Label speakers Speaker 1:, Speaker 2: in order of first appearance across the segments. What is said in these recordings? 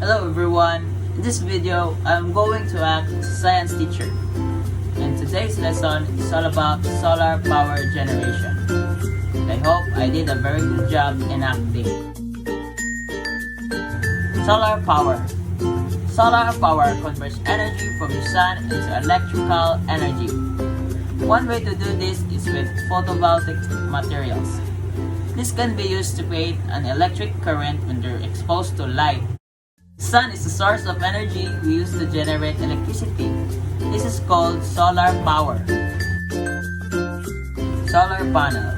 Speaker 1: Hello everyone, in this video I'm going to act as a science teacher, and today's lesson is all about solar power generation. I hope I did a very good job in acting. Solar power. Solar power converts energy from the sun into electrical energy. One way to do this is with photovoltaic materials. This can be used to create an electric current when they're exposed to light. Sun is the source of energy we use to generate electricity. This is called solar power. Solar panel.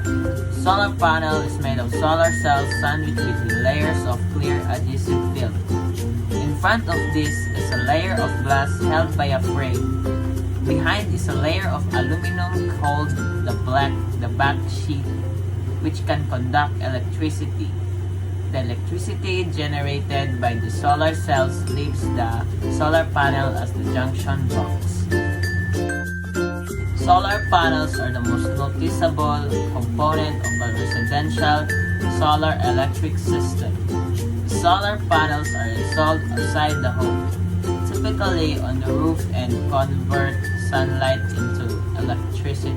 Speaker 1: Solar panel is made of solar cells sandwiched between layers of clear adhesive film. In front of this is a layer of glass held by a frame. Behind is a layer of aluminum called the back sheet, which can conduct electricity. The electricity generated by the solar cells leaves the solar panel as the junction box. Solar panels are the most noticeable component of a residential solar electric system. The solar panels are installed outside the home, typically on the roof, and convert sunlight into electricity.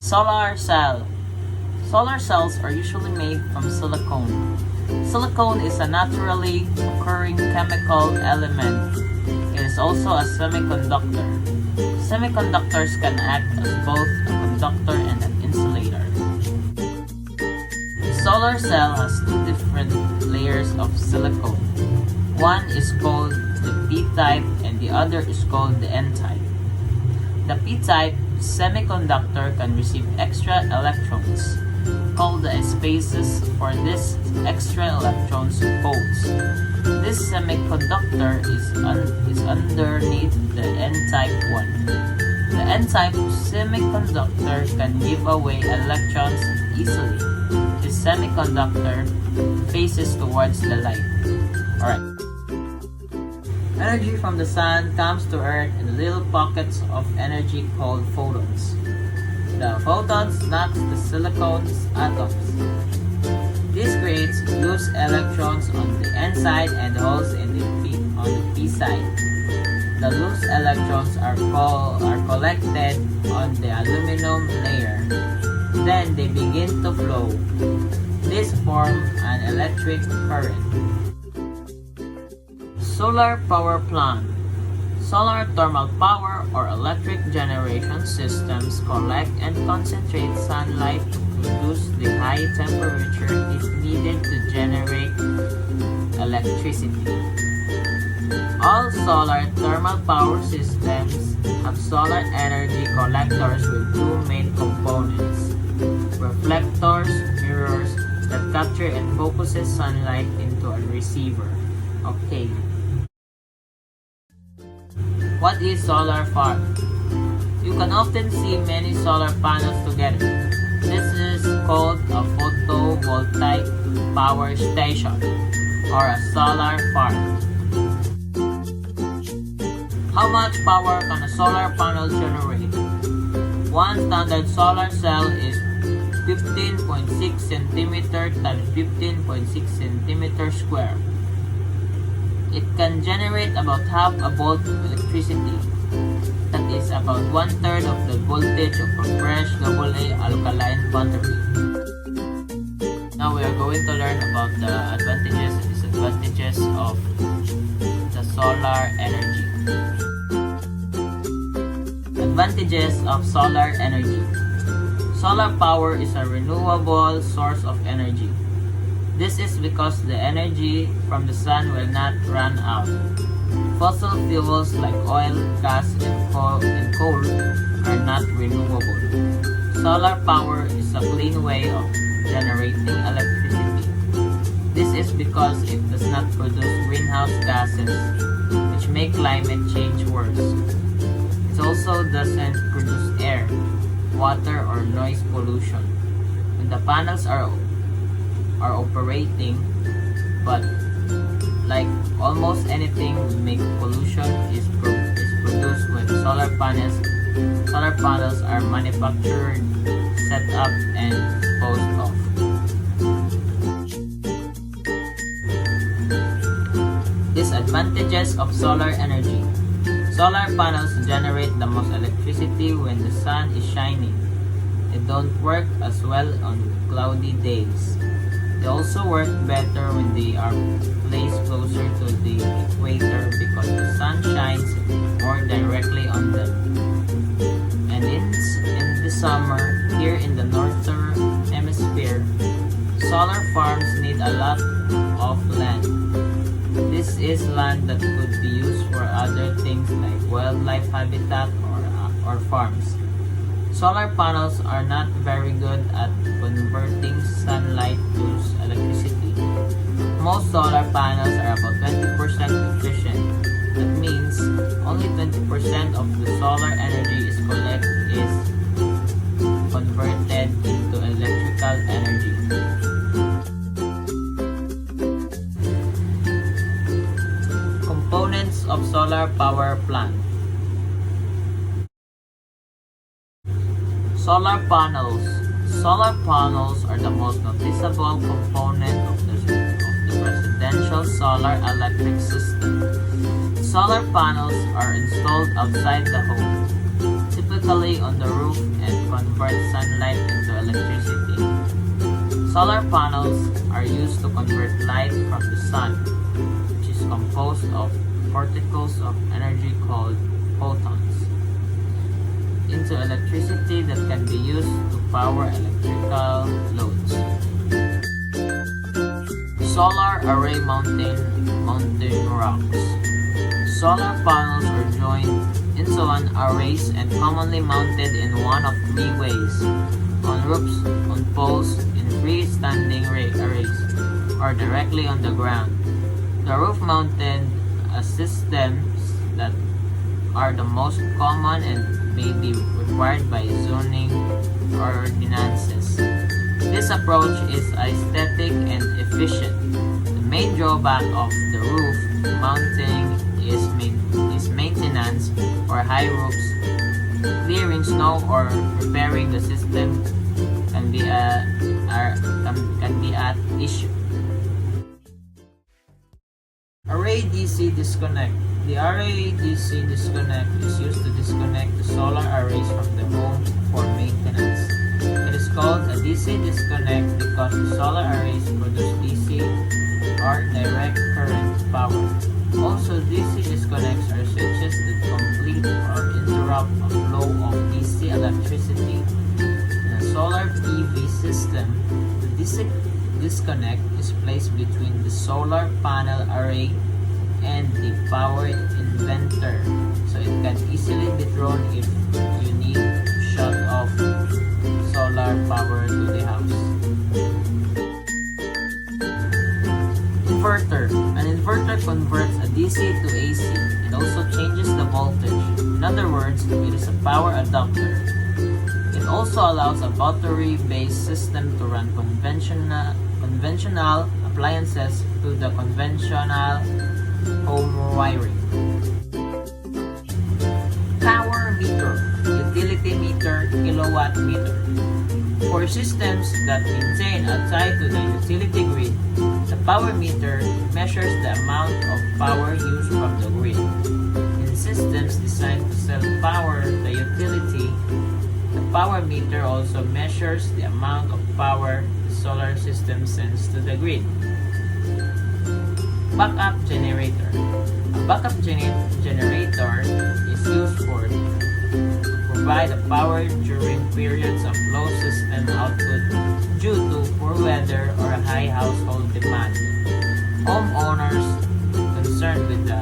Speaker 1: Solar cell. Solar cells are usually made from silicon. Silicon is a naturally occurring chemical element. It is also a semiconductor. Semiconductors can act as both a conductor and an insulator. The solar cell has two different layers of silicon. One is called the P-type and the other is called the N-type. The P-type semiconductor can receive extra electrons, called the spaces for this extra electrons holes. This semiconductor is underneath the N-type one. The N-type semiconductor can give away electrons easily. This semiconductor faces towards the light. Alright. Energy from the sun comes to Earth in little pockets of energy called photons. The photons knocks the silicon's atoms. This creates loose electrons on the N side and holes on the P side. The loose electrons are collected on the aluminum layer. Then they begin to flow. This forms an electric current. Solar power plant. Solar thermal power or electric generation systems collect and concentrate sunlight to produce the high temperature needed to generate electricity. All solar thermal power systems have solar energy collectors with two main components: reflectors, mirrors that capture and focuses sunlight into a receiver. Okay. What is solar farm? You can often see many solar panels together. This is called a photovoltaic power station or a solar farm. How much power can a solar panel generate? One standard solar cell is 15.6 cm times 15.6 cm square. It can generate about half a volt of electricity. That is about 1/3 of the voltage of a fresh AA alkaline battery. Now we are going to learn about the advantages and disadvantages of the solar energy. Advantages of solar energy. Solar power is a renewable source of energy. This is because the energy from the sun will not run out. Fossil fuels like oil, gas, and coal are not renewable. Solar power is a clean way of generating electricity. This is because it does not produce greenhouse gases, which make climate change worse. It also doesn't produce air, water, or noise pollution. When the panels are operating, but like almost anything will make pollution is produced when solar panels are manufactured, set up, and disposed of. Advantages of solar energy. Solar panels generate the most electricity when the sun is shining. They don't work as well on cloudy days. They also work better when they are placed closer to the equator because the sun shines more directly on them. And in the summer, here in the northern hemisphere, solar farms need a lot of land. This is land that could be used for other things like wildlife habitat or farms. Solar panels are not very good at converting sunlight to electricity. Most solar panels are about 20% efficient. That means only 20% of the solar energy is converted into electrical energy. Components of solar power plant. Solar panels. Solar panels are the most noticeable component of the residential solar electric system. Solar panels are installed outside the home, typically on the roof, and convert sunlight into electricity. Solar panels are used to convert light from the sun, which is composed of particles of energy called photons, into electricity that can be used to power electrical loads. Solar array mountain rocks. Solar panels are joined into an arrays and commonly mounted in one of three ways: on roofs, on poles, in freestanding arrays, or directly on the ground. The roof-mounted systems that are the most common and may be required by zoning ordinances. This approach is aesthetic and efficient. The main drawback of the roof mounting is maintenance for high roofs. Clearing snow or repairing the system can be at issue. Array DC disconnect. The array DC disconnect is used to disconnect the solar arrays from the home for maintenance. It is called a DC disconnect because the solar arrays produce DC or direct current power. Also, DC disconnects are switches that complete or interrupt a flow of DC electricity. In a solar PV system, the DC disconnect is placed between the solar panel array and the power inverter, so it can easily be thrown if you need to shut off solar power to the house. Inverter. An inverter converts a DC to AC and also changes the voltage. In other words, it is a power adapter. It also allows a battery-based system to run conventional appliances to the conventional home wiring. Power meter, utility meter, kilowatt meter. For systems that maintain a tie to the utility grid, the power meter measures the amount of power used from the grid. In systems designed to sell power to the utility, the power meter also measures the amount of power the solar system sends to the grid. Backup generator. A backup generator is used to provide the power during periods of low system output due to poor weather or high household demand. Homeowners concerned with the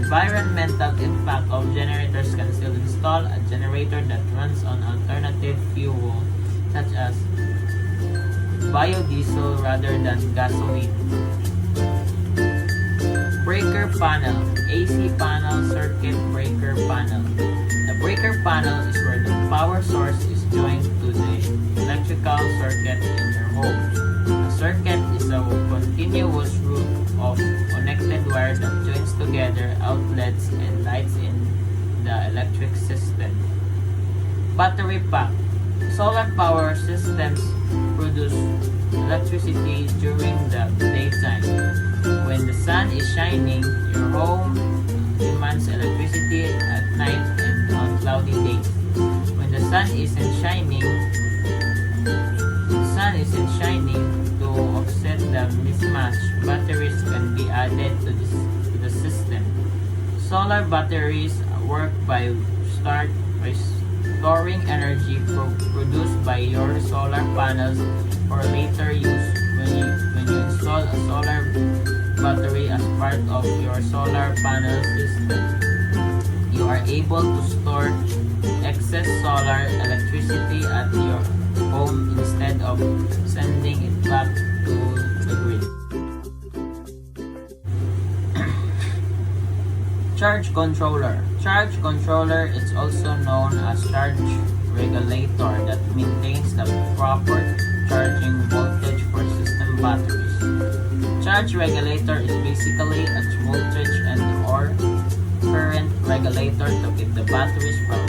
Speaker 1: environmental impact of generators can still install a generator that runs on alternative fuel such as biodiesel rather than gasoline. Breaker panel, AC panel, circuit breaker panel. The breaker panel is where the power source is joined to the electrical circuit in your home. A circuit is a continuous route of connected wire that joins together outlets and lights in the electric system. Battery pack. Solar power systems produce electricity during the daytime. When the sun is shining, your home demands electricity at night and on cloudy days. When the sun isn't shining, to offset the mismatch, batteries can be added to the system. Solar batteries work by storing energy produced by your solar panels for later use. When you install a solar battery as part of your solar panel system, you are able to store excess solar electricity at your home instead of sending it back to the grid. Charge controller. Charge controller is also known as charge regulator that maintains the proper charging voltage for system batteries. Charge regulator is basically a voltage and or current regulator to keep the batteries from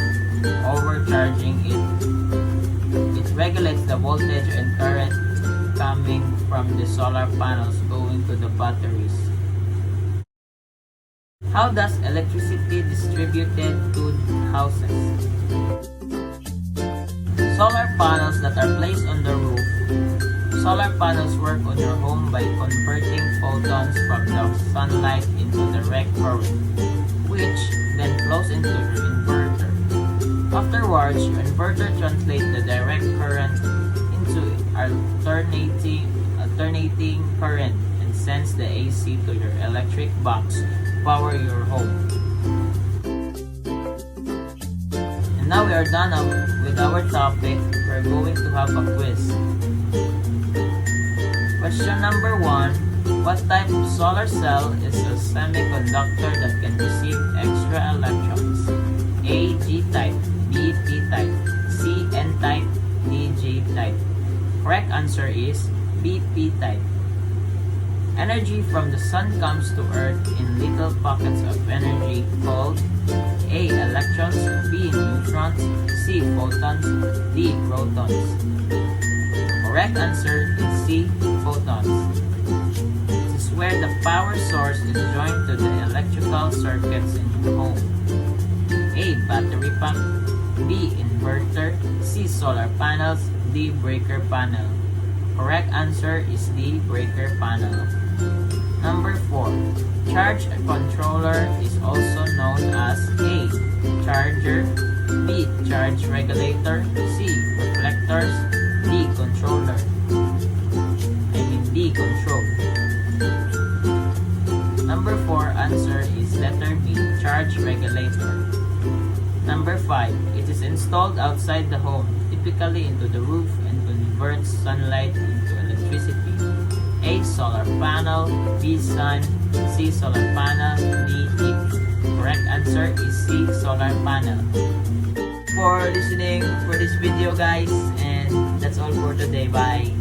Speaker 1: overcharging it. It regulates the voltage and current coming from the solar panels going to the batteries. How does electricity distributed to houses? Solar panels that are placed on the roof. Solar panels work on your home by converting photons from the sunlight into direct current, which then flows into your inverter. Afterwards, your inverter translates the direct current into alternating current and sends the AC to your electric box to power your home. And now we are done with our topic. We're going to have a quiz. Question number 1. What type of solar cell is a semiconductor that can receive extra electrons? A. G-type, B. P-type, C. N-type, D. J-type. Correct answer is B. P-type. Energy from the sun comes to Earth in little pockets of energy called A. Electrons, B. Neutrons, C. Photons, D. Protons. Correct answer is C. Photons. This is where the power source is joined to the electrical circuits in your home. A. Battery pack, B. Inverter, C. Solar panels, D. Breaker panel. Correct answer is D. Breaker panel. Number 4. Charge controller is also known as A. Charger, B. Charge regulator, C. Reflectors, D. Controller. D. Control. Number 4 answer is letter B. Charge regulator. Number 5. It is installed outside the home, typically into the roof, and converts sunlight into electricity. A. Solar panel, B. Sun, C. Solar panel, D. Heat. Correct answer is C. Solar panel. For listening for this video guys, and that's all for today. Bye.